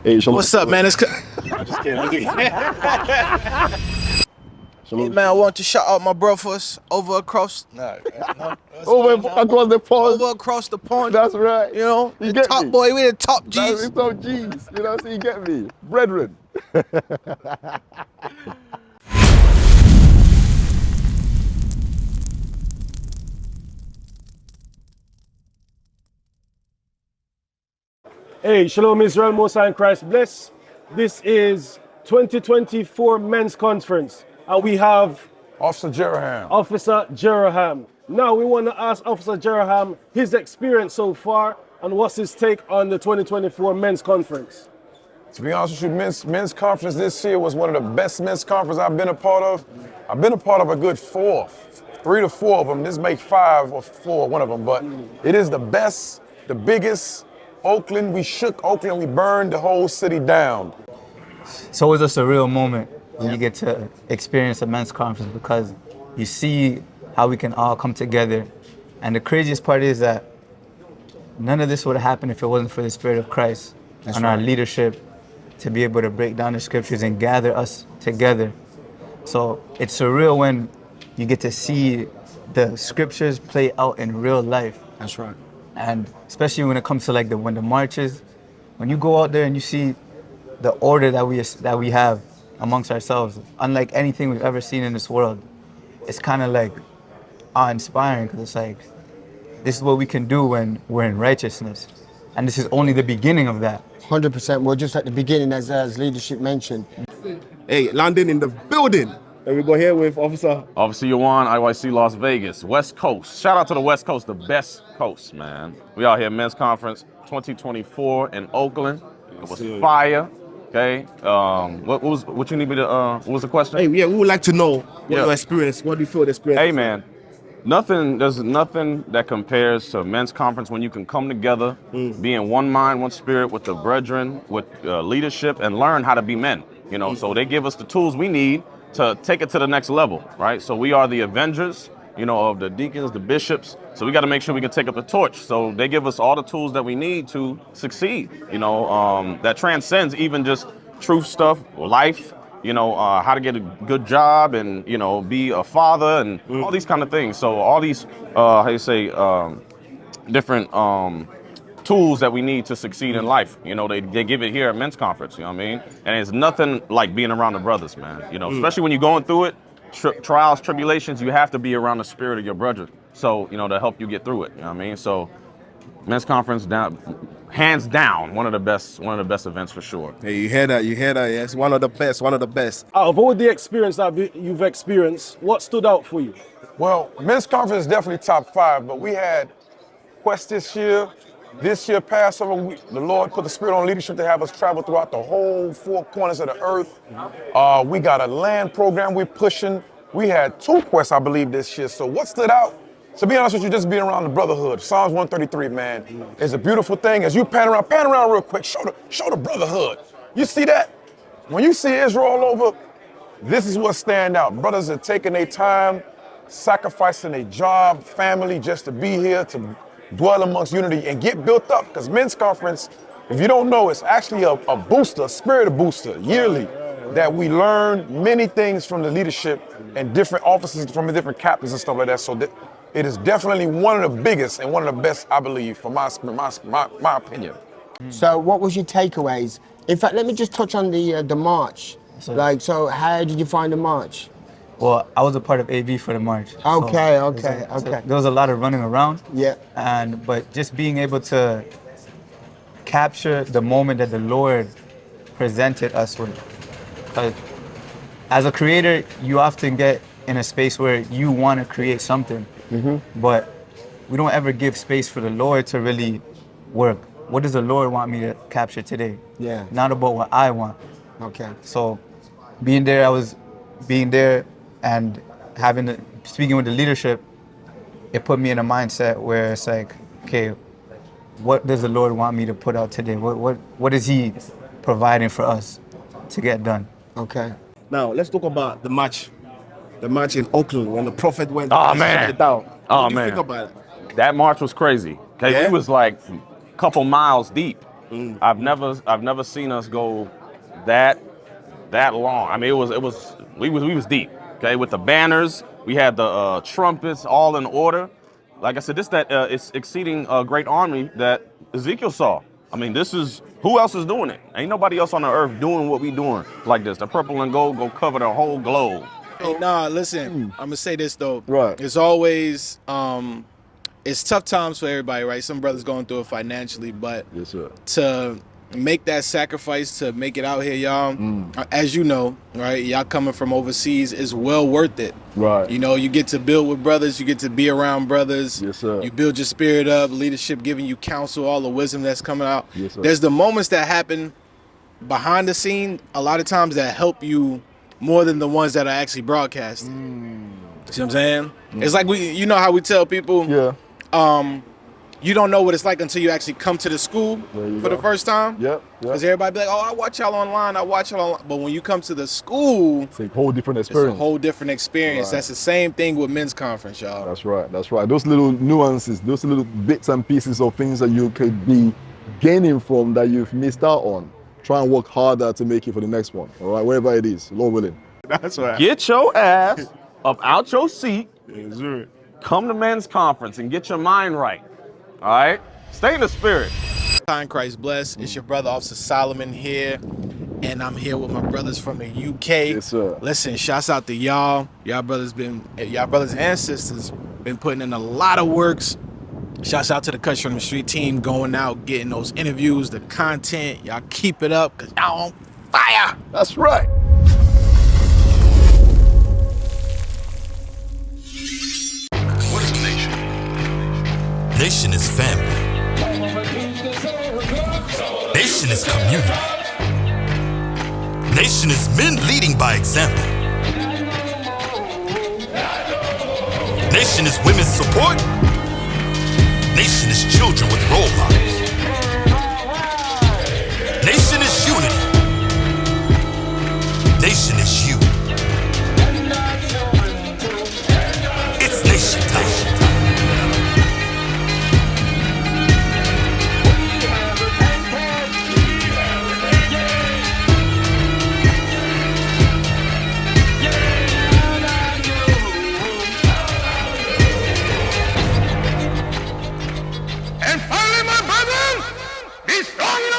Hey, shalom. What's up, man? It's I'm just kidding. Hey, man, I want to shout out my brothers over across Across the pond. over across the pond. That's right. You know, You the get top me? boy, we the top That's G's. it's top G's. You know, so you get me, brethren. Hey, Shalom Israel, Most High in Christ bless. This is 2024 Men's Conference, and we have Officer Jeraham. Officer Jeraham. Now we want to ask Officer Jeraham his experience so far and what's his take on the 2024 Men's Conference. To be honest with you, men's conference this year was one of the best men's conferences I've been a part of. I've been a part of a good 3 to 4 of them. This make 5 or 4, one of them, but it is the best, the biggest. Oakland, we shook Oakland, we burned the whole city down. So it's a surreal moment when you get to experience a men's conference because you see how we can all come together. And the craziest part is that none of this would have happened if it wasn't for the Spirit of Christ and our leadership to be able to break down the scriptures and gather us together. So it's surreal when you get to see the scriptures play out in real life. That's right. And especially when it comes to like when the marches, when you go out there and you see the order that we have amongst ourselves, unlike anything we've ever seen in this world, it's kind of like awe-inspiring because it's like, this is what we can do when we're in righteousness. And this is only the beginning of that. 100%. We're just at the beginning, as leadership mentioned. Hey, London in the building. And we go here with Officer Yuan, IUIC Las Vegas, West Coast. Shout out to the West Coast, the best coast, man. We out here, Men's Conference 2024 in Oakland. It was fire. Okay. What you need me to? What was the question? Hey, yeah, we would like to know what your experience. What do you feel the experience? Hey, man. There's nothing that compares to a men's conference when you can come together, be in one mind, one spirit with the brethren, with leadership, and learn how to be men. You know, so they give us the tools we need to take it to the next level, right? So we are the avengers, you know, of the deacons, the bishops. So we got to make sure we can take up the torch. So they give us all the tools that we need to succeed, you know, that transcends even just truth stuff, life, you know, how to get a good job and, you know, be a father and all these kind of things. So all these, different tools that we need to succeed in life. You know, they give it here at Men's Conference, you know what I mean? And it's nothing like being around the brothers, man. You know, especially when you're going through it, trials, tribulations, you have to be around the spirit of your brother. So, you know, to help you get through it, you know what I mean? So Men's Conference, hands down, one of the best events for sure. Hey, you hear that? Yes, one of the best. Out of all the experience that you've experienced, what stood out for you? Well, Men's Conference is definitely top 5, but we had Quest this year. This year, Passover, the Lord put the Spirit on leadership to have us travel throughout the whole 4 corners of the earth. We got a land program we're pushing. We had 2 quests, I believe, this year. So what stood out? To be honest with you, just being around the brotherhood. Psalms 133, man, is a beautiful thing. As you pan around real quick, show the brotherhood. You see that? When you see Israel all over, this is what stand out. Brothers are taking their time, sacrificing their job, family, just to be here, to dwell amongst unity and get built up. Because Men's Conference, if you don't know, it's actually a booster, a spirit booster, yearly, that we learn many things from the leadership and different officers from the different captains and stuff like that. So it is definitely one of the biggest and one of the best, I believe, from my opinion. So what was your takeaways? In fact, let me just touch on the march. So how did you find the march? Well, I was a part of AV for the march. Okay. So there was a lot of running around. Yeah. But just being able to capture the moment that the Lord presented us with. As a creator, you often get in a space where you want to create something, but we don't ever give space for the Lord to really work. What does the Lord want me to capture today? Yeah. Not about what I want. Okay. So being there and speaking with the leadership, it put me in a mindset where it's like, okay, what does the Lord want me to put out today? What is He providing for us to get done? Okay. Now let's talk about the match in Oakland when the prophet went. Oh, man. It down. Oh, what do you man. think about it? That march was crazy. Okay, Yeah? we was like a couple miles deep. I've never seen us go that long. I mean, we was deep. Okay, with the banners, we had the trumpets all in order. Like I said, it's exceeding a great army that Ezekiel saw. I mean, who else is doing it? Ain't nobody else on the earth doing what we doing like this. The purple and gold go cover the whole globe. Hey, nah, listen, I'm gonna say this though. Right. It's always it's tough times for everybody, right? Some brothers going through it financially, but Yes, sir. to make that sacrifice to make it out here, y'all, as you know, right? Y'all coming from overseas is well worth it. Right. You know, you get to build with brothers, you get to be around brothers. Yes, sir. You build your spirit up, leadership giving you counsel, all the wisdom that's coming out. Yes, sir. There's the moments that happen behind the scene, a lot of times that help you more than the ones that are actually broadcast. See what I'm saying? It's like you know how we tell people, Yeah. you don't know what it's like until you actually come to the school for the first time. Yep. Because everybody be like, oh, I watch y'all online, But when you come to the school, It's a whole different it's a experience. whole different experience. Right. That's the same thing with men's conference, y'all. That's right. That's right. Those little nuances, those little bits and pieces of things that you could be gaining from that you've missed out on. Try and work harder to make it for the next one. All right, wherever it is, Lord willing. That's right. Get your ass up out your seat. Yes, sir. Come to men's conference and get your mind right. All right? Stay in the spirit. Time Christ bless. It's your brother, Officer Solomon here. And I'm here with my brothers from the UK. Yes, sir. Listen, shouts out to y'all. Y'all brothers and sisters been putting in a lot of works. Shouts out to the Cut from the Street team going out, getting those interviews, the content. Y'all keep it up, because y'all on fire. That's right. What is a nation? Nation is family. Nation is community. Nation is men leading by example. Nation is women's support. Nation is children with role models. Nation is unity. Nation is you. It's nation time. And finally, my brethren, be strong in